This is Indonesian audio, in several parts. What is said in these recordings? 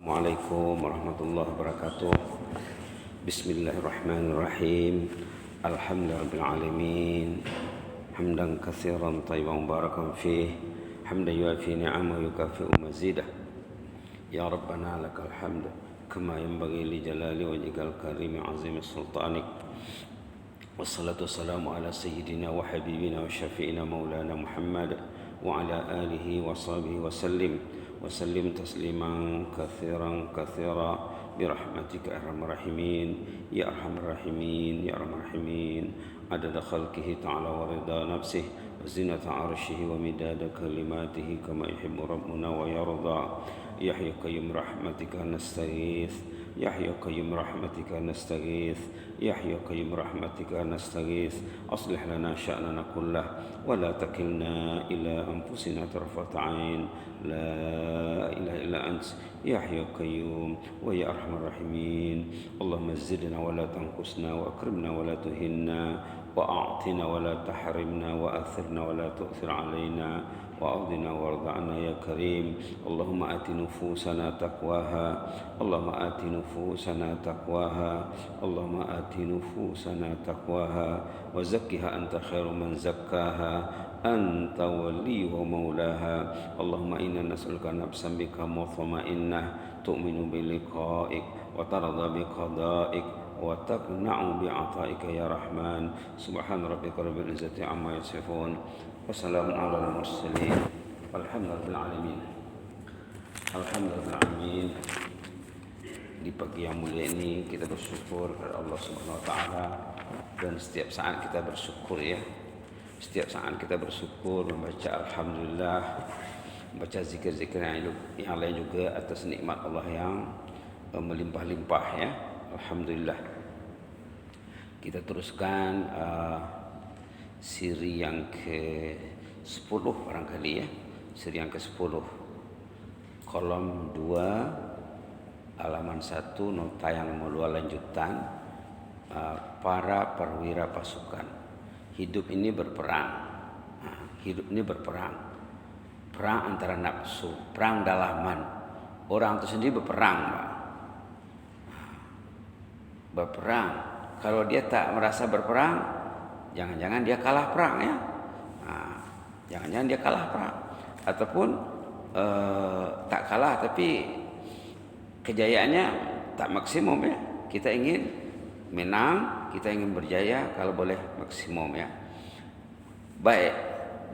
Assalamualaikum warahmatullahi wabarakatuh. Bismillahirrahmanirrahim. Alhamdulillahirabbil alamin. Hamdan katsiran thayyiban mubarakan fih. Hamdan yuafi ni'amahu wa yukafi'u mazidah. Ya Rabbana lakal hamd kama yanbaghi li jalali wajhikal karim azimi sultanik. Wassalatu wassalamu ala sayyidina wa habibina wa syafi'ina maulana Muhammad wa ala alihi wa sahbihi wa sallim tasliman katsiran birahmatika arhamar rahimin ya arhamar rahimin ya arhamar rahimin adada khalqihi ta'ala wa rida nafsihi wa zinata arshihi wa midada kalimatihi kama yuhibbu rabbuna wa yarda. Ya hayyu qayyum rahmatika nastaghits ya hayyu qayyum rahmatika nastaghits ya hayyu qayyum rahmatika nastaghits aslih lana sya'nana kullah wa la takilna ila anfusina tarfata 'ain la ilaha illa ant ya hayyu qayyum wa ya arhamar rahimin. Allahumma zidna wa la tanqusna wa akrimna wa la tuhinna wa a'tina wa la tahrimna wa athirna wa la tu'thir 'alaina وأرضنا وارض عنا يا كريم. اللهم آت نفوسنا تقواها اللهم آت نفوسنا تقواها اللهم آت نفوسنا تقواها وزكها أنت خير من زكاها أنت ولي ومولاها. اللهم إنا نسألك نفسا بك مطمئنة تؤمن بلقائك وترضى بقضائك وتقنع بعطائك يا رحمن. سبحان ربك رب العزة عما يصفون wassalamu ala al-mursalin walhamdulillahi alamin. Alhamdulillah alamin. Di pagi yang mulia ini kita bersyukur kepada Allah Subhanahu wa taala, dan setiap saat kita bersyukur ya. Setiap saat kita bersyukur, membaca alhamdulillah, membaca zikir-zikir yang lain juga atas nikmat Allah yang melimpah-limpah ya. Alhamdulillah. Kita teruskan siri yang ke-10 barangkali ya. Siri yang ke-10. Kolom 2 halaman 1 nota yang nomor 2 lanjutan. Para perwira pasukan. Hidup ini berperang. Hidup ini berperang. Perang antara nafsu, perang dalaman. Orang itu sendiri berperang, Pak. Berperang. Kalau dia tak merasa berperang, jangan-jangan dia kalah perang ya. Jangan-jangan dia kalah perang. Ataupun tak kalah tapi kejayaannya tak maksimum ya. Kita ingin menang, kita ingin berjaya, kalau boleh maksimum ya. Baik,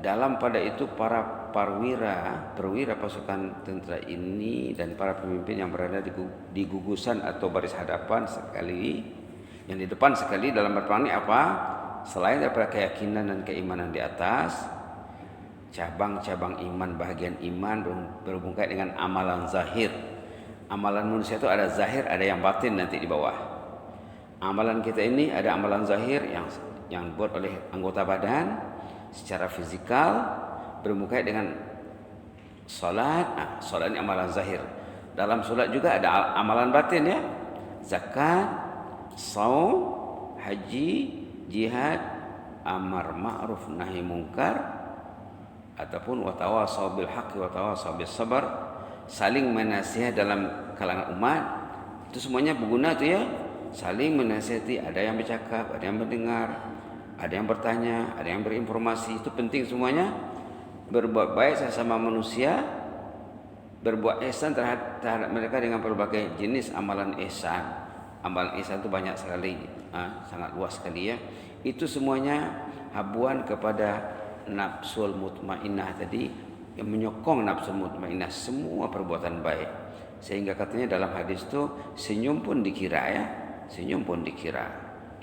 dalam pada itu para perwira pasukan tentara ini dan para pemimpin yang berada di gugusan atau baris hadapan sekali, yang di depan sekali dalam berperang ini apa? Selain daripada keyakinan dan keimanan di atas, cabang-cabang iman, bahagian iman berhubung kait dengan amalan zahir. Amalan manusia itu ada zahir, ada yang batin nanti di bawah. Amalan kita ini ada amalan zahir yang buat oleh anggota badan secara fisikal, berhubung kait dengan salat. Salat ini amalan zahir. Dalam salat juga ada amalan batin ya. Zakat, shaum, haji, jihad, amar ma'ruf nahi mungkar, ataupun watawasau bil haqqi watawasau bis sabar, saling menasihat dalam kalangan umat. Itu semuanya berguna tuh ya. Saling menasihati, ada yang bercakap, ada yang mendengar, ada yang bertanya, ada yang berinformasi. Itu penting semuanya. Berbuat baik sesama manusia, berbuat ihsan terhadap mereka dengan berbagai jenis amalan ihsan. Amalan ihsan itu banyak sekali, sangat luas sekali ya. Itu semuanya habuan kepada nafsul mutmainnah tadi, yang menyokong nafsul mutmainnah semua perbuatan baik. Sehingga katanya dalam hadis itu senyum pun dikira ya, senyum pun dikira.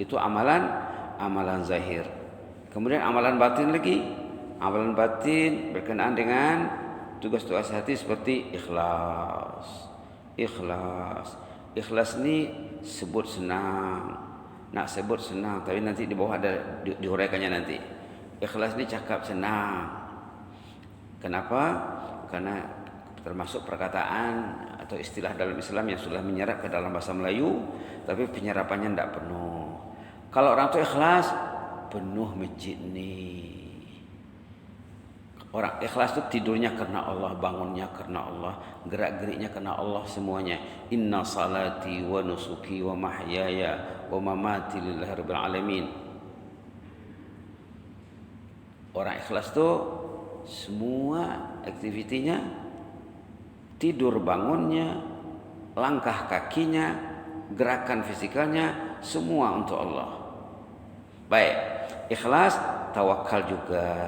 Itu amalan zahir. Kemudian amalan batin lagi. Amalan batin berkenaan dengan tugas-tugas hati seperti ikhlas. Ikhlas ini sebut senang, nak sebut senang, tapi nanti di bawah ada dihuraikannya nanti. Ikhlas ini cakap senang. Kenapa? Karena termasuk perkataan atau istilah dalam Islam yang sudah menyerap ke dalam bahasa Melayu, tapi penyerapannya tidak penuh. Kalau orang itu ikhlas, penuh masjid nih. Orang ikhlas itu tidurnya karena Allah, bangunnya karena Allah, gerak-geriknya karena Allah semuanya. Inna salati wa nusuki wa mahyaya wa mamati lillahi rabbil alamin. Orang ikhlas itu semua aktivitinya, tidur bangunnya, langkah kakinya, gerakan fisikalnya, semua untuk Allah. Baik, ikhlas, tawakal juga.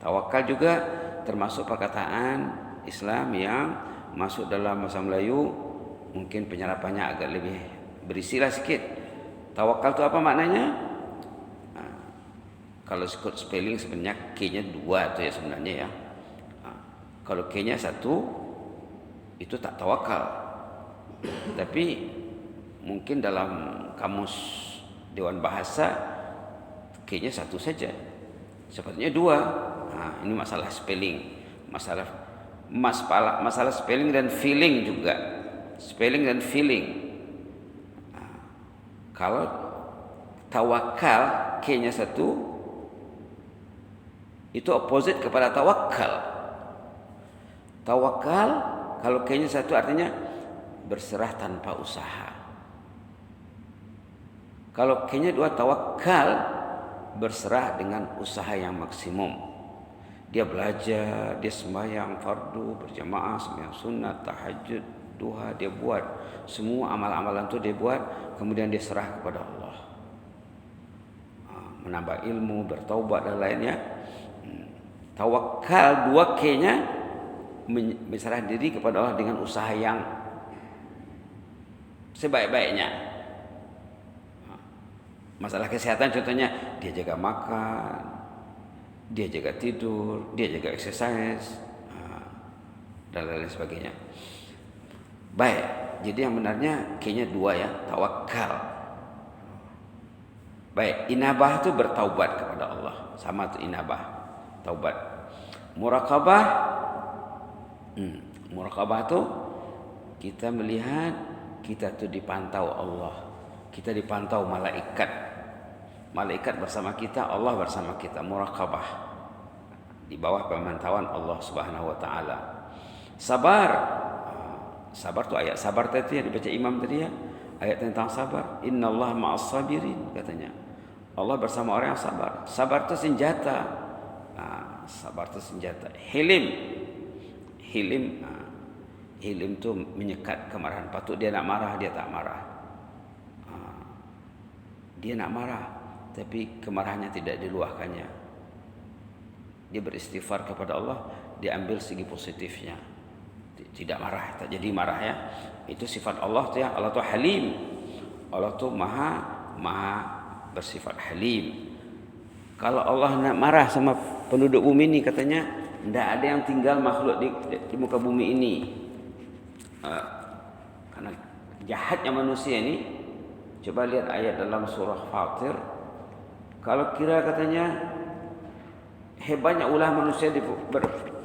Tawakal juga termasuk perkataan Islam yang masuk dalam bahasa Melayu, mungkin penyerapannya agak lebih berisilah sikit. Tawakal itu apa maknanya? Kalau ikut spelling sebenarnya K-nya 2 itu ya sebenarnya ya. Kalau K-nya 1 itu tak tawakal. Tapi mungkin dalam kamus Dewan Bahasa K-nya 1 saja. Sepertinya 2. Ini masalah spelling, masalah spelling dan feeling juga. Spelling dan feeling. Kalau tawakal K-nya 1 itu opposite kepada tawakal. Tawakal kalau K-nya 1 artinya berserah tanpa usaha. Kalau K-nya 2 tawakal berserah dengan usaha yang maksimum. Dia belajar, dia sembahyang fardu berjamaah, sembahyang sunat, tahajud, duha, dia buat semua amal-amalan itu dia buat, kemudian dia serah kepada Allah. Menambah ilmu, bertaubat dan lainnya. Tawakal 2K-nya berserah diri kepada Allah dengan usaha yang sebaik-baiknya. Masalah kesehatan contohnya, dia jaga makan, dia jaga tidur, dia jaga exercise, dan lain sebagainya. Baik, jadi yang benarnya K-nya 2 ya, tawakal. Baik, inabah itu bertaubat kepada Allah, sama tu inabah, taubat. Muraqabah, muraqabah itu kita melihat kita tu dipantau Allah, kita dipantau malaikat. Malaikat bersama kita, Allah bersama kita. Muraqabah, di bawah pemantauan Allah Subhanahu wa taala. Sabar. Sabar tu ayat sabar tadi yang dibaca imam tadi ya. Ayat tentang sabar. Innallaha ma'as sabirin katanya. Allah bersama orang yang sabar. Sabar tu senjata. Sabar tu senjata. Hilim. Hilim tu menyekat kemarahan. Patut dia nak marah, dia tak marah. Dia nak marah, tapi kemarahannya tidak diluahkannya. Dia beristighfar kepada Allah, dia ambil segi positifnya. Tidak marah, tak jadi marah ya. Itu sifat Allah tu ya. Allah tu Halim. Allah tu maha bersifat Halim. Kalau Allah nak marah sama penduduk bumi ini, katanya tidak ada yang tinggal makhluk di muka bumi ini. Karena jahatnya manusia ini. Coba lihat ayat dalam surah Fatir. Kalau kira katanya hebatnya ulah manusia di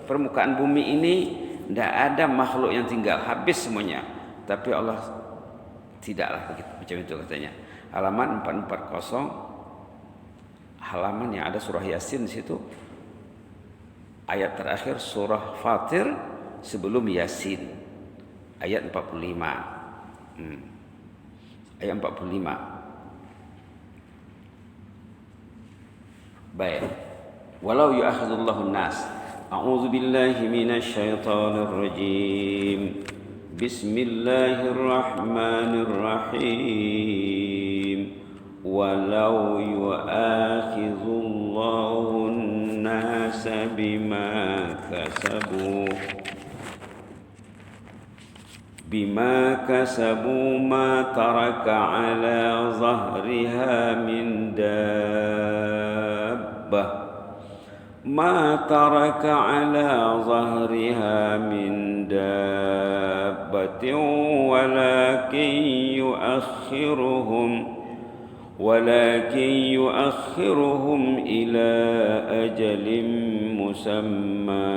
permukaan bumi ini, tidak ada makhluk yang tinggal, habis semuanya. Tapi Allah tidaklah begitu, macam itu katanya. Halaman 440, halaman yang ada surah Yasin di situ. Ayat terakhir surah Fatir sebelum Yasin, ayat 45. Ayat 45. Baik. Walau yu'akhidullahu an-nas. A'udzu billahi minasy syaithanir rajim. Bismillahirrahmanirrahim. Walau yu'akhidullahu an-nas bima kasabu ma taraka ala zahriha min dabbah ma taraka ala zahriha min dabbatin walakin yuakhiruhum ila ajalin musamma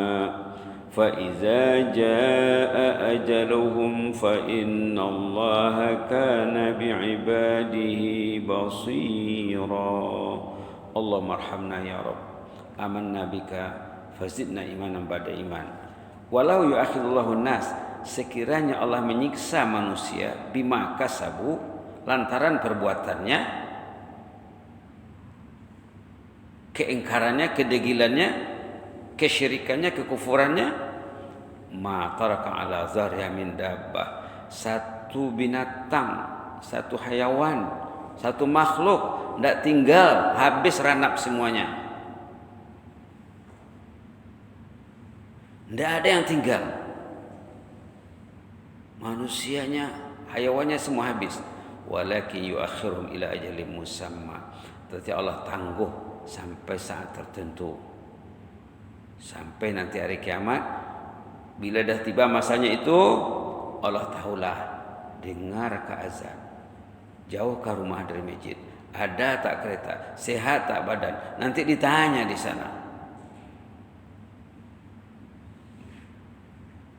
فإذا جاء أجلهم فإن الله كان بعباده بصيرا اللهم ارحمنا يا رب آمنا بك fazidna imanan ba'da iman. Walau yu'akhidullahu nas, sekiranya Allah menyiksa manusia bima kasabu, lantaran perbuatannya, keingkarannya, kedegilannya, kesyirikannya, kekufurannya, ma taraka ala zahriha min dabbah, satu binatang, satu hayawan, satu makhluk tidak tinggal, habis ranap semuanya. Tidak ada yang tinggal. Manusianya, hayawannya semua habis. Walakin yuakhiruhum ila ajalin musamma. Tetapi Allah tangguh sampai saat tertentu. Sampai nanti hari kiamat, bila dah tiba masanya itu, Allah tahulah, dengar ke azan. Jauhkah rumah dari masjid? Ada tak kereta? Sehat tak badan? Nanti ditanya di sana.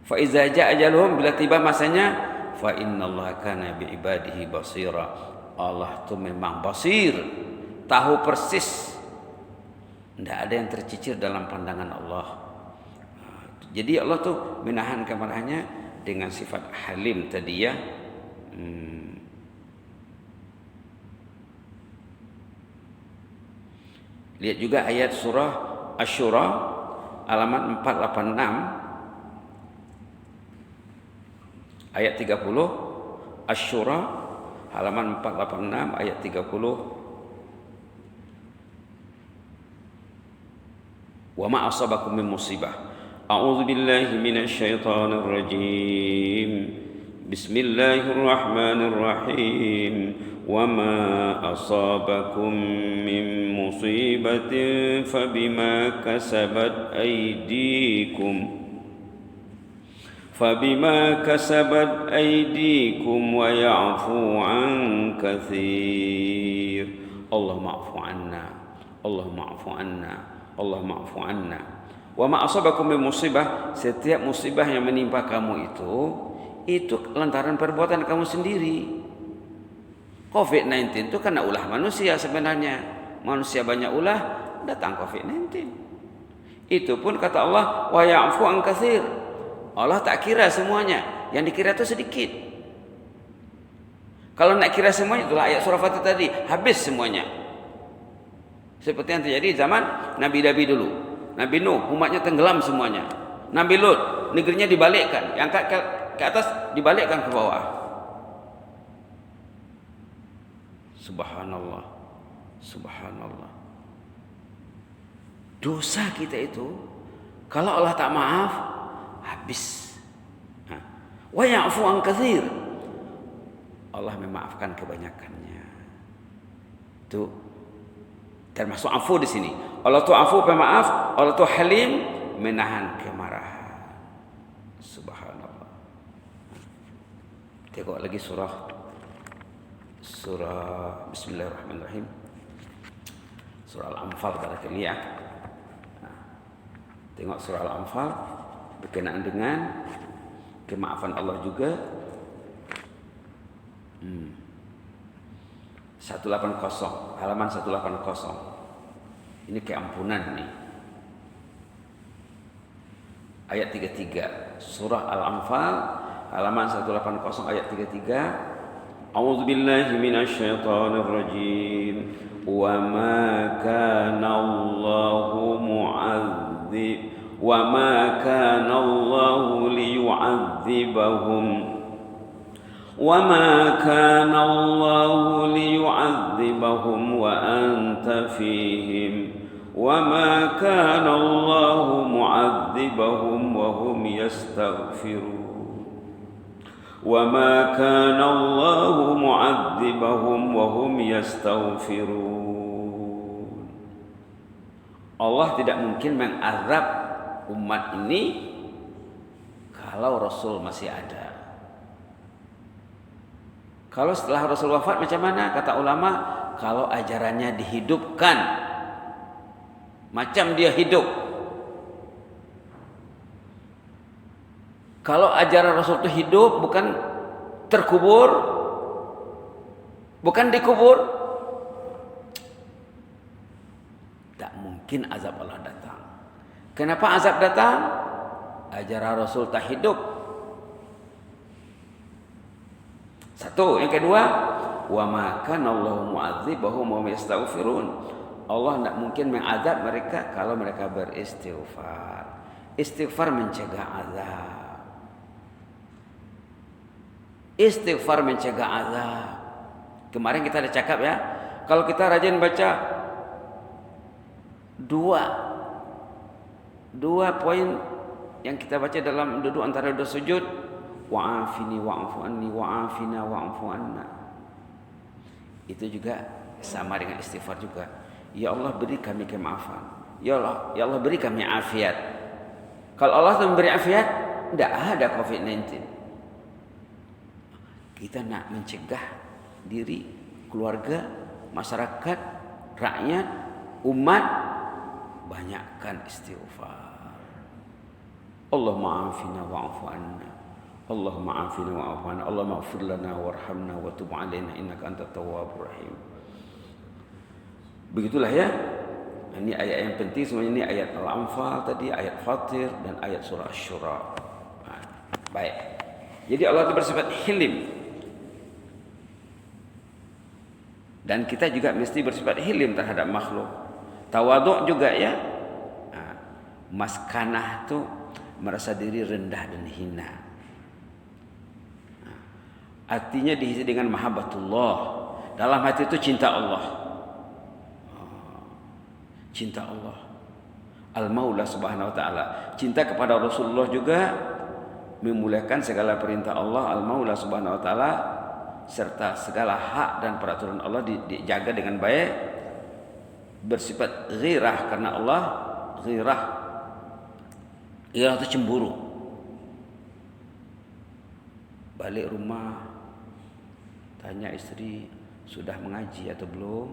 Fa iza jaa ajaluhum, bila tiba masanya, fa innallaha kana bi ibadihi basira. Allah tu memang basir, tahu persis. Tidak ada yang tercicir dalam pandangan Allah. Jadi Allah tu menahan kemarahannya dengan sifat halim tadi ya. Lihat juga ayat surah Asy-Syura halaman 486. Ayat 30, Asy-Syura halaman 486 ayat 30. Wa ma asabakum min musibah. A'udzu billahi minasy syaithanir rajim. Bismillahirrahmanirrahim. Wa ma asabakum min musibatin fabima kasabat aydikum. فبما كسبت أيديكم ويعفو عن كثير اللهم اعف عنا اللهم اعف عنا اللهم اعف عنا وما أصابكم من musibah, setiap musibah yang menimpa kamu itu lantaran perbuatan kamu sendiri. COVID-19 itu karena ulah manusia sebenarnya. Manusia banyak ulah, datang COVID-19. Itu pun kata Allah, wa ya'fu an katsir. Allah tak kira semuanya, yang dikira itu sedikit. Kalau nak kira semuanya, itulah ayat surah Fatih tadi, habis semuanya. Seperti yang terjadi zaman Nabi dulu. Nabi Nuh, umatnya tenggelam semuanya. Nabi Lut, negerinya dibalikkan, yang ke atas dibalikkan ke bawah. Subhanallah, subhanallah. Dosa kita itu, kalau Allah tak maaf, habis. Wa ya'fu an katsir. Allah memaafkan kebanyakannya. Itu termasuk afu di sini. Allah tu afu pemaaf, Allah tu halim, menahan kemarahan. Subhanallah. Tengok lagi surah Bismillahirrahmanirrahim. Surah Al-Anfal barangkali ya. Tengok surah Al-Anfal berkenaan dengan kemaafan Allah juga. 180, halaman 180. Ini keampunan nih. Ayat 33 surah Al-Anfal halaman 180 ayat 33. A'udzu billahi minasyaitonir rajim. Wa ma kana Allahu mu'adzib وَمَا كَانَ اللَّهُ لِيُعَذِّبَهُمْ وَمَا كَانَ اللَّهُ لِيُعَذِّبَهُمْ وَأَنْتَ فِيهِمْ وَمَا كَانَ اللَّهُ مُعَذِّبَهُمْ وَهُمْ يَسْتَغْفِرُونَ وَمَا كَانَ اللَّهُ مُعَذِّبَهُمْ وَهُمْ يَسْتَغْفِرُونَ. Allah tidak mungkin mengazab umat ini kalau Rasul masih ada. Kalau setelah Rasul wafat macam mana? Kata ulama, kalau ajarannya dihidupkan macam dia hidup. Kalau ajaran Rasul itu hidup, bukan terkubur, bukan dikubur, tak mungkin azab Allah datang. Kenapa azab datang? Ajaran Rasul tak hidup. Satu. Yang kedua, wa ma kana Allahu mu'adzibahum wa hum yastaghfirun. Allah tidak mungkin mengazab mereka kalau mereka beristighfar. Istighfar mencegah azab. Istighfar mencegah azab. Kemarin kita ada cakap ya, kalau kita rajin baca dua poin yang kita baca dalam duduk antara dua sujud, wa'afini wa'afu anni wa'afina wa'afu anna. Itu juga sama dengan istighfar juga. Ya Allah, beri kami kemaafan. Ya Allah beri kami afiat. Kalau Allah memberi afiat, tidak ada COVID-19. Kita nak mencegah diri, keluarga, masyarakat, rakyat, umat, banyakkan istighfar. Allahumma afina wa'afu anna. Allahumma afina wa'afu anna. Allahumma ighfir lana warhamna wa tub 'alaina innaka antat tawwabur rahim. Begitulah ya. Ini ayat yang penting semuanya, ini ayat Al-Anfal tadi, ayat Fatir dan ayat surah Asy-Syura. Baik. Jadi Allah itu bersifat hilim. Dan kita juga mesti bersifat hilim terhadap makhluk. Tawaduk juga ya. Maskanah itu merasa diri rendah dan hina. Artinya diisi dengan mahabbatullah. Dalam hati itu cinta Allah. Cinta Allah. Al-Maula subhanahu wa ta'ala. Cinta kepada Rasulullah juga memuliakan segala perintah Allah. Al-Maula subhanahu wa ta'ala. Serta segala hak dan peraturan Allah dijaga dengan baik. Bersifat ghirah karena Allah. Ghirah itu cemburu. Balik rumah, tanya istri, sudah mengaji atau belum?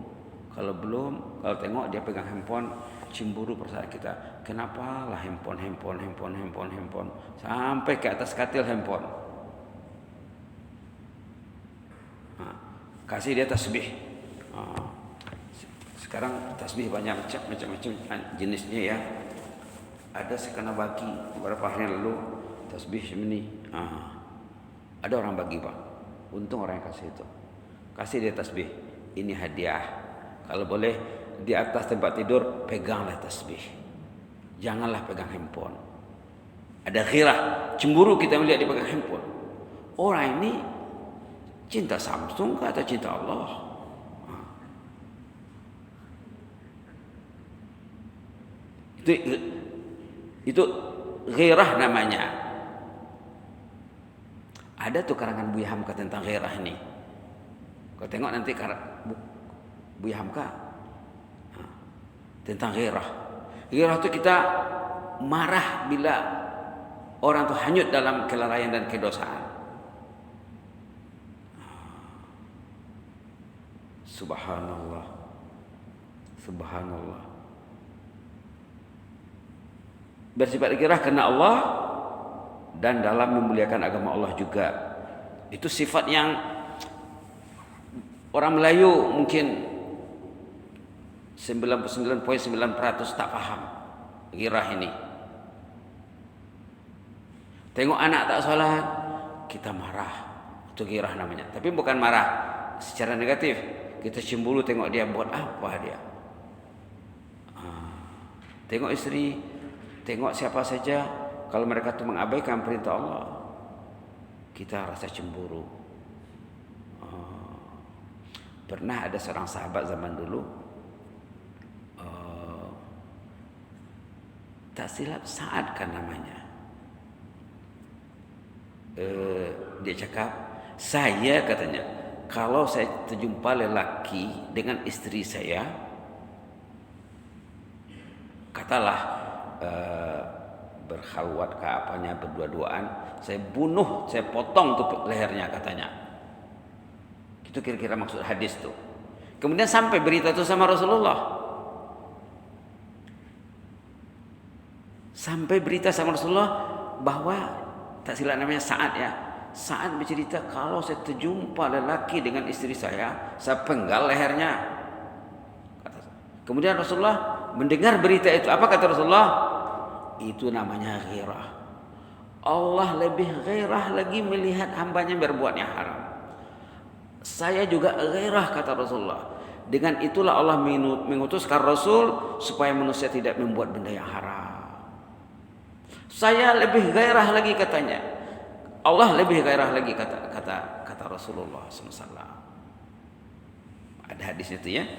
Kalau belum, kalau tengok dia pegang handphone, cemburu perasaan kita. Kenapa lah handphone sampai ke atas katil handphone. Kasih dia tasbih. Sekarang tasbih banyak macam-macam jenisnya ya. Ada sekena bagi beberapa hari yang lalu tasbih ini. Ada orang bagi Pak. Untung orang yang kasih itu. Kasih dia tasbih. Ini hadiah. Kalau boleh di atas tempat tidur peganglah tasbih. Janganlah pegang handphone. Ada ghirah, cemburu kita melihat dia pegang handphone. Orang ini cinta Samsung atau cinta Allah? Itu ghirah namanya. Ada tuh karangan Buya Hamka tentang ghirah ini. Kau tengok nanti Buya Hamka tentang ghirah. Ghirah itu kita marah bila orang itu hanyut dalam kelalaian dan kedosaan. Subhanallah. Subhanallah. Bersifat ghirah karena Allah dan dalam memuliakan agama Allah juga. Itu sifat yang orang Melayu mungkin 99.9% tak paham ghirah ini. Tengok anak tak salat, kita marah. Itu ghirah namanya. Tapi bukan marah secara negatif. Kita cemburu tengok dia buat apa dia. Tengok istri, tengok siapa saja, kalau mereka itu mengabaikan perintah Allah, kita rasa cemburu. Pernah ada seorang sahabat zaman dulu, tak silap Sa'ad kan namanya. Dia cakap, saya katanya, kalau saya terjumpa lelaki dengan istri saya, katalah berkhalwat ke apanya, berdua-duaan, saya bunuh, saya potong tuh lehernya katanya. Itu kira-kira maksud hadis tuh. Kemudian sampai berita itu sama Rasulullah. Sampai berita sama Rasulullah bahwa tak silap namanya Sa'ad ya. Sa'ad bercerita, kalau saya terjumpa lelaki dengan istri saya penggal lehernya. Kemudian Rasulullah mendengar berita itu. Apa kata Rasulullah? Itu namanya ghirah. Allah lebih ghirah lagi melihat hambanya berbuat yang haram. Saya juga ghirah, kata Rasulullah. Dengan itulah Allah mengutuskan Rasul supaya manusia tidak membuat benda yang haram. Saya lebih gairah lagi, katanya. Allah lebih gairah lagi, kata Rasulullah SAW. Ada hadis itu ya.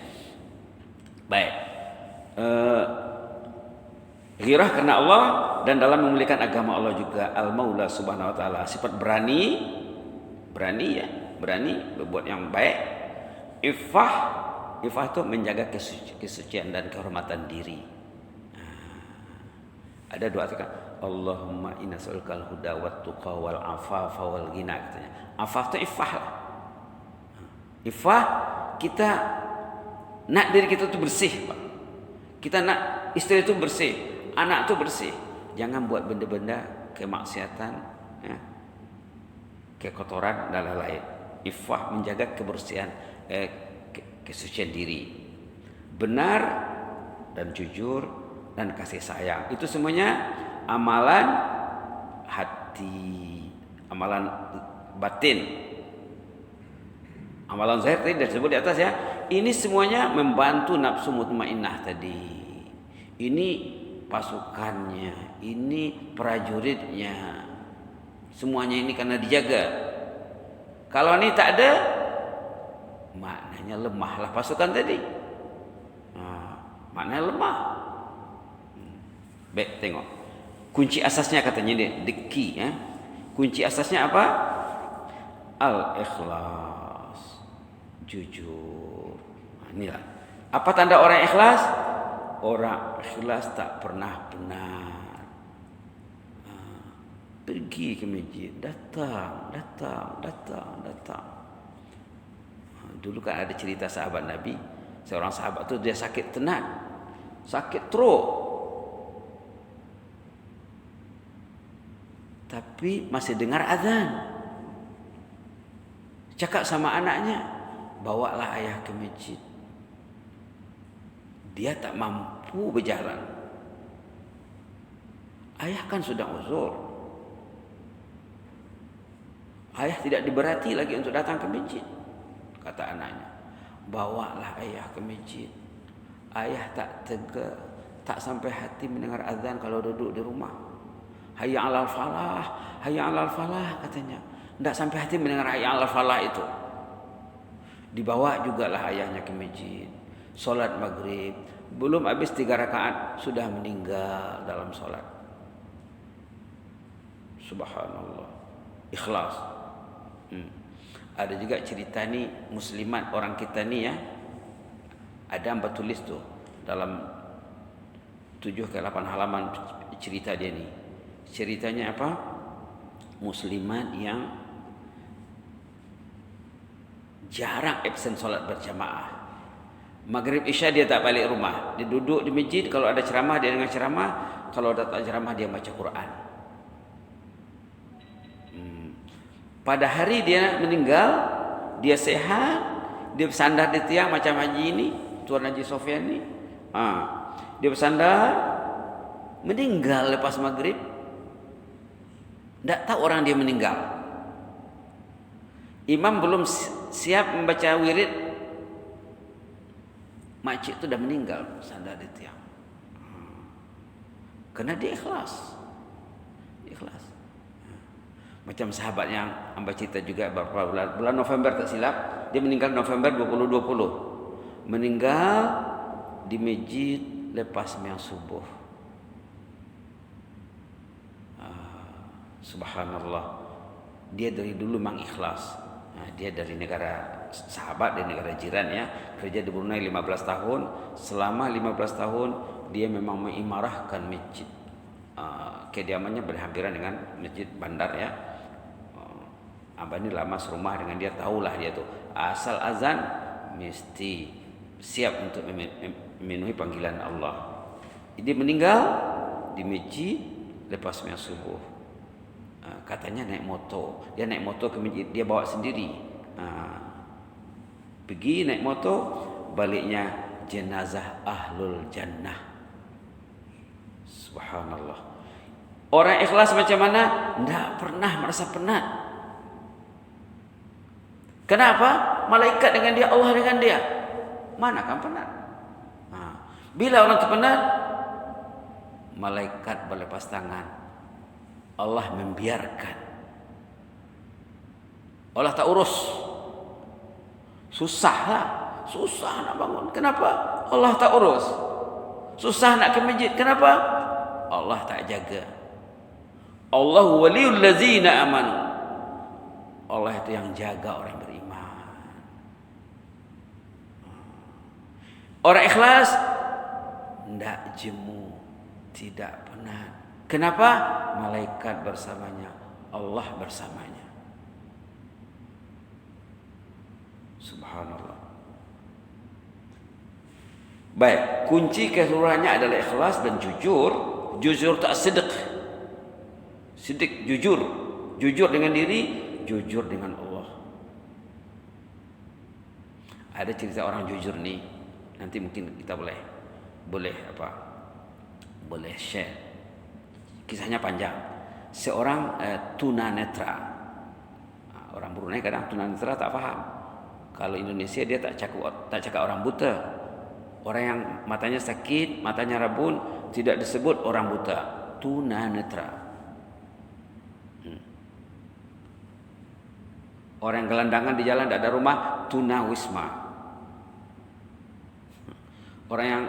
Baik. Gairah karena Allah dan dalam memuliakan agama Allah juga. Al-Maula Subhanahu Wa Taala. Sifat berani berbuat yang baik. Iffah itu menjaga kesucian dan kehormatan diri. Ada doa kan, Allahumma inna nas'alukal huda wat tuqa wal afafa wal ghina, katanya. Afaf itu iffah lah. Iffah, kita nak diri kita itu bersih, Pak. Kita nak istri itu bersih, anak itu bersih. Jangan buat benda-benda kemaksiatan, ya, kekotoran dan lain-lain. Iffah menjaga kebersihan, kesucian diri, benar dan jujur dan kasih sayang. Itu semuanya amalan hati, amalan batin. Amalan zahir tadi disebut di atas ya. Ini semuanya membantu nafsu mutmainnah tadi. Ini pasukannya, ini prajuritnya. Semuanya ini karena dijaga. Kalau ini tak ada, maknanya lemahlah pasukan tadi. Maknanya lemah. Baik, tengok. Kunci asasnya katanya dia, the key ya. Kunci asasnya apa? Al-ikhlas. Jujur. Inilah. Apa tanda orang ikhlas? Orang ikhlas tak pernah benar. Pergi ke masjid, datang. Dulu kan ada cerita sahabat Nabi, seorang sahabat tu dia sakit tenat, sakit teruk, tapi masih dengar azan. Cakap sama anaknya, bawalah ayah ke masjid. Dia tak mampu berjalan. Ayah kan sudah uzur. Ayah tidak diberati lagi untuk datang ke masjid. Kata anaknya, bawalah ayah ke masjid. Ayah tak tega, tak sampai hati mendengar azan kalau duduk di rumah. Hayya 'alal falah, hayya 'alal falah, katanya. Tak sampai hati mendengar hayya 'alal falah itu. Dibawa jugalah ayahnya ke masjid. Solat maghrib, belum habis 3 rakaat sudah meninggal dalam solat. Subhanallah. Ikhlas. Ada juga cerita ni muslimat orang kita ni ya. Ada yang tulis tu dalam 7 ke 8 halaman cerita dia ni. Ceritanya apa? Muslimat yang jarang absen solat berjamaah. Maghrib Isya dia tak balik rumah. Dia duduk di masjid, kalau ada ceramah dia dengar ceramah, kalau ada tak ceramah dia baca Quran. Pada hari dia meninggal, dia sehat, dia bersandar di tiang macam Haji ini, Tuan Haji Sofyan ni. Dia bersandar, meninggal lepas maghrib. Tak tahu orang dia meninggal. Imam belum siap membaca wirid, makcik tu dah meninggal bersandar di tiang. Kerana dia ikhlas. Ikhlas. Macam sahabat yang hamba cerita juga beberapa bulan November tak silap, dia meninggal November 2020. Meninggal di masjid lepas sembahyang subuh. Subhanallah. Dia dari dulu memang ikhlas. Dia dari negara sahabat, dari negara jiran ya, kerja di Brunei 15 tahun. Selama 15 tahun dia memang mengimarahkan masjid. Kediamannya berhampiran dengan masjid bandar ya. Abah ni lama serumah dengan dia, tahulah dia tu asal azan mesti siap untuk memenuhi panggilan Allah. Dia meninggal di masjid lepas sembahyang subuh. Katanya naik motor. Dia naik motor ke masjid, dia bawa sendiri. Pergi naik motor, baliknya jenazah ahlul jannah. Subhanallah. Orang ikhlas macam mana? Tidak pernah merasa penat. Kenapa? Malaikat dengan dia, Allah dengan dia. Mana kan penat? Bila orang itu penat, malaikat berlepas tangan. Allah membiarkan. Allah tak urus. Susah nak bangun. Kenapa? Allah tak urus. Susah nak ke masjid. Kenapa? Allah tak jaga. Allahu waliyul ladzina amanu. Allah itu yang jaga orang beriman. Orang ikhlas tidak jemu, tidak penat. Kenapa? Malaikat bersamanya, Allah bersamanya. Subhanallah. Baik, kunci keseluruhannya adalah ikhlas dan jujur. Jujur tak sidq. Sidq jujur. Jujur dengan diri, jujur dengan Allah. Ada cerita orang jujur nih. Nanti mungkin kita boleh share. Kisahnya panjang. Seorang tunanetra. Orang Brunei kadang tunanetra tak faham. Kalau Indonesia dia tak cakap orang buta. Orang yang matanya sakit, matanya rabun tidak disebut orang buta, tunanetra. Orang yang gelandangan di jalan tidak ada rumah, tunawisma. Orang yang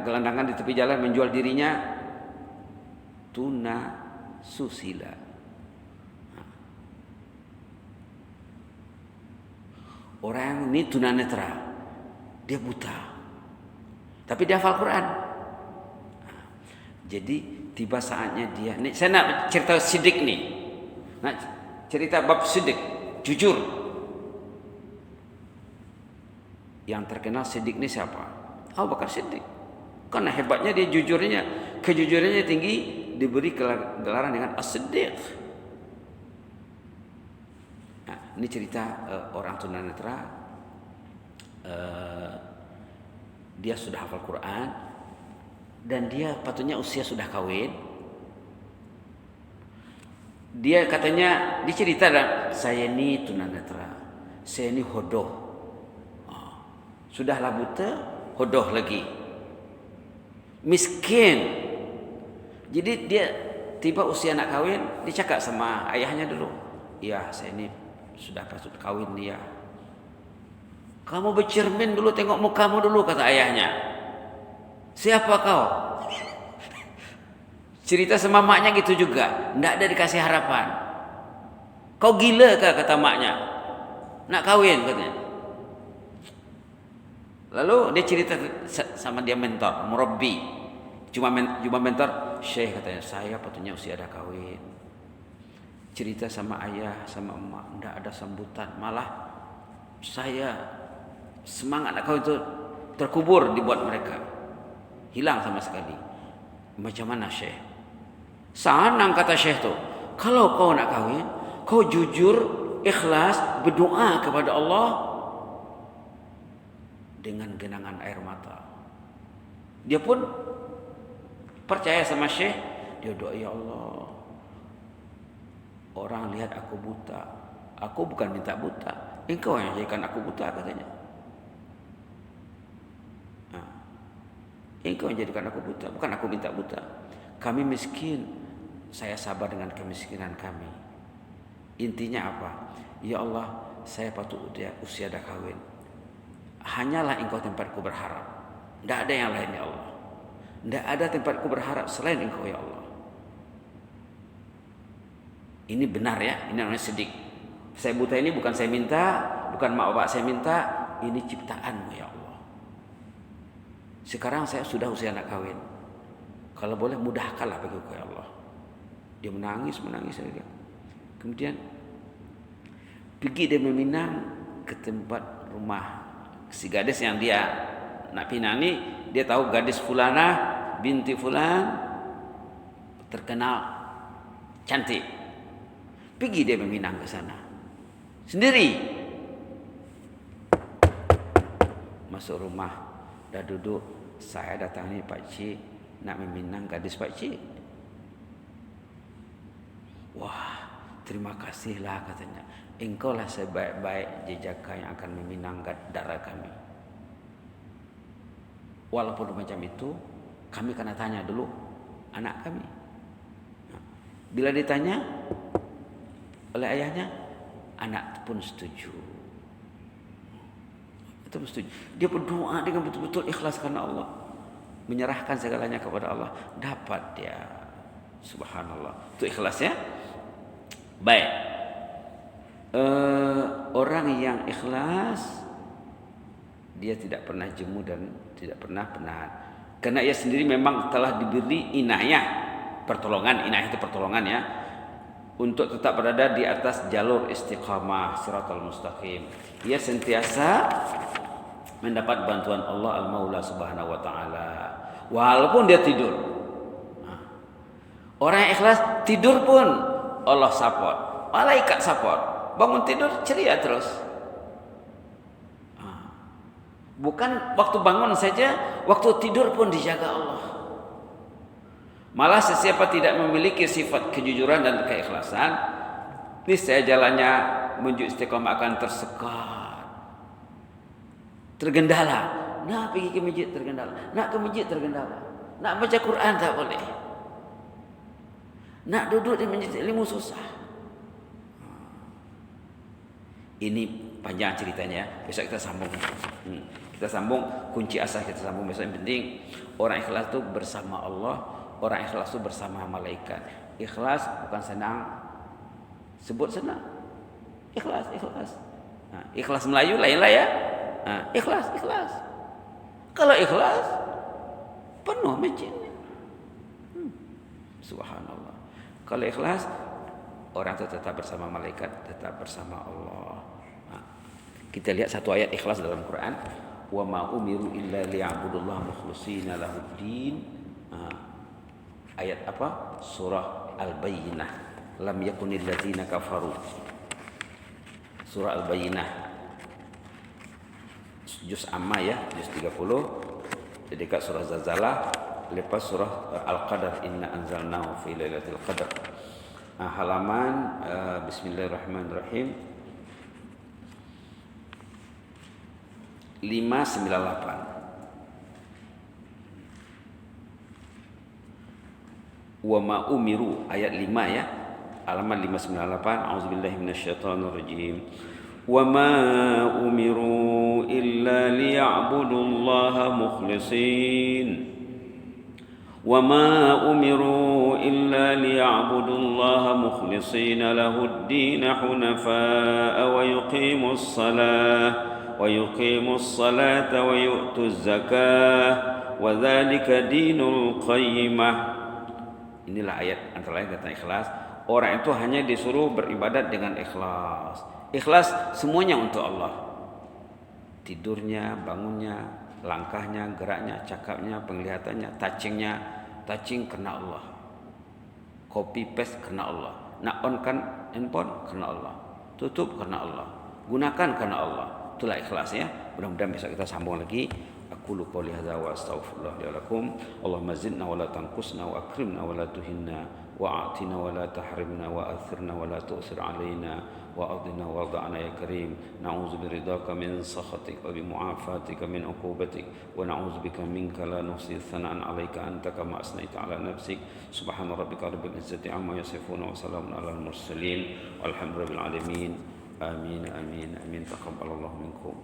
gelandangan di tepi jalan menjual dirinya, tunasusila. Orang yang ini tunanetra, dia buta, tapi dia hafal Quran. Jadi tiba saatnya dia. Nih, saya nak cerita sidik nih. Nak cerita bab sidik, jujur. Yang terkenal sidik nih siapa? Abu Bakar Siddiq. Karena hebatnya dia jujurnya, kejujurannya tinggi, diberi gelaran dengan As-Siddiq. Nah, ini cerita orang tunanetra. Dia sudah hafal Quran dan dia patutnya usia sudah kawin. Dia katanya, dia cerita dah, saya ini tunanetra, saya ini hodoh. Sudahlah buta, hodoh lagi, miskin. Jadi dia tiba usia nak kawin, dia cakap sama ayahnya dulu, ya saya ini sudah patut kawin dia. Kamu bercermin dulu, tengok mukamu dulu, kata ayahnya. Siapa kau? Cerita sama maknya gitu juga, tidak ada dikasih harapan. Kau gila kah, kata maknya, nak kawin katanya. Lalu dia cerita sama dia mentor, murabbi. Cuma mentor, Syekh katanya, saya patutnya usia dah kawin. Cerita sama ayah, sama emak, tidak ada sambutan. Malah saya semangat nak kawin itu terkubur dibuat mereka. Hilang sama sekali. Macam mana Syekh? Sanang, kata Syekh tu. Kalau kau nak kawin, kau jujur, ikhlas, berdoa kepada Allah dengan genangan air mata. Dia pun percaya sama Syekh. Dia doa, ya Allah, orang lihat aku buta, aku bukan minta buta, engkau yang jadikan aku buta, katanya. Engkau yang jadikan aku buta, bukan aku minta buta. Kami miskin, saya sabar dengan kemiskinan kami. Intinya apa? Ya Allah, saya patut usia dah kawin. Hanyalah engkau tempatku berharap. Tidak ada yang lain, ya Allah. Tidak ada tempatku berharap selain engkau, ya Allah. Ini benar ya, ini namanya sidik. Saya buta ini bukan saya minta, bukan mak bapak saya minta, ini ciptaanmu, ya Allah. Sekarang saya sudah usia nak kawin. Kalau boleh mudahkanlah bagiku, ya Allah. Dia menangis saja. Kemudian pergi dia meminang ke tempat rumah si gadis yang dia nak pinang ni. Dia tahu gadis fulana binti fulan terkenal cantik. Pergi dia meminang ke sana sendiri. Masuk rumah, dah duduk. Saya datang ni Pak Cik, nak meminang gadis Pak Cik. Wah, terima kasihlah katanya. Engkaulah sebaik-baik jejaka yang akan meminang darah kami. Walaupun macam itu, kami kena tanya dulu anak kami. Bila ditanya oleh ayahnya, anak pun setuju. Itu setuju. Dia berdoa dengan betul-betul ikhlas karena Allah, menyerahkan segalanya kepada Allah. Dapat dia, subhanallah. Itu ikhlasnya. Baik. Orang yang ikhlas, dia tidak pernah jemu dan tidak pernah penat. Karena ia sendiri memang telah diberi inayah, pertolongan. Inayah itu pertolongan ya, untuk tetap berada di atas jalur istiqamah, siratal mustaqim. Ia sentiasa mendapat bantuan Allah Al-Maula Subhanahu wa taala walaupun dia tidur. Orang yang ikhlas tidur pun Allah support, malaikat support. Bangun tidur ceria terus. Bukan waktu bangun saja, waktu tidur pun dijaga Allah. Malah sesiapa tidak memiliki sifat kejujuran dan keikhlasan, niscaya jalannya menuju istiqomah akan tersekat, tergendala. Nak pergi ke masjid tergendala, nak ke masjid tergendala, nak baca Quran tak boleh, nak duduk di masjid ilmu susah. Ini panjang ceritanya, besok kita sambung. Kita sambung kunci asas, kita sambung besok. Yang penting orang ikhlas itu bersama Allah, orang ikhlas itu bersama malaikat. Ikhlas bukan senang, sebut senang. Ikhlas. Ikhlas Melayu lain lah ya. Ikhlas. Kalau ikhlas penuh masjidnya. Subhanallah. Kalau ikhlas, orang itu tetap bersama malaikat, tetap bersama Allah. Kita lihat satu ayat ikhlas dalam Quran. Wa ma umiru illa liya'budullaha mukhlishina lahuddin. Ayat apa? Surah Al-Bayyinah. Lam yakunil ladzina kafaru. Surah Al-Bayyinah. Juz Amma ya, juz 30. Dekat surah Zalzalah, lepas surah Al-Qadar, inna anzalnahu fi lailatul qadar. Halaman bismillahirrahmanirrahim 598. Wa ma umiru, ayat 5 ya, halaman 598. A'udzubillahi minasyaitonirrajim. Wa ma umiru illa liya'budullaha mukhlishin. Wa ma umiru illa liya'budullaha mukhlisina lahuddin hunafa'a wa yuqimus salata wa yu'tuz zakah wa dzalika dinul qayyimah. Inilah ayat antara lain tentang ikhlas. Orang itu hanya disuruh beribadat dengan ikhlas. Ikhlas semuanya untuk Allah. Tidurnya, bangunnya, langkahnya, geraknya, cakapnya, penglihatannya, touching karena Allah. Copy paste karena Allah. Nak on kan handphone karena Allah. Tutup karena Allah. Gunakan karena Allah. Itulah ikhlas ya. Mudah-mudahan besok kita sambung lagi. Aqulu qouli hadza wa astaghfirullah li wa lakum. Allahumma zidna wa la tanqusna wa akrimna wa la tuhinna wa a'tina wa la tahrimna wa athirna wa la tu'sir alaina wa adina wa da'ana ya karim. Na'udzu biridhaka min sakhatik wa bi mu'afatika min uqubatik wa na'udzu bika minka la nuhsi thana'an 'alaika anta kama asnaita 'ala nafsik. Subhana rabbika rabbil izzati amma yasifun wa salamun 'alal mursalin walhamdulillahi rabbil alamin. Amin. Taqabbalallahu minkum.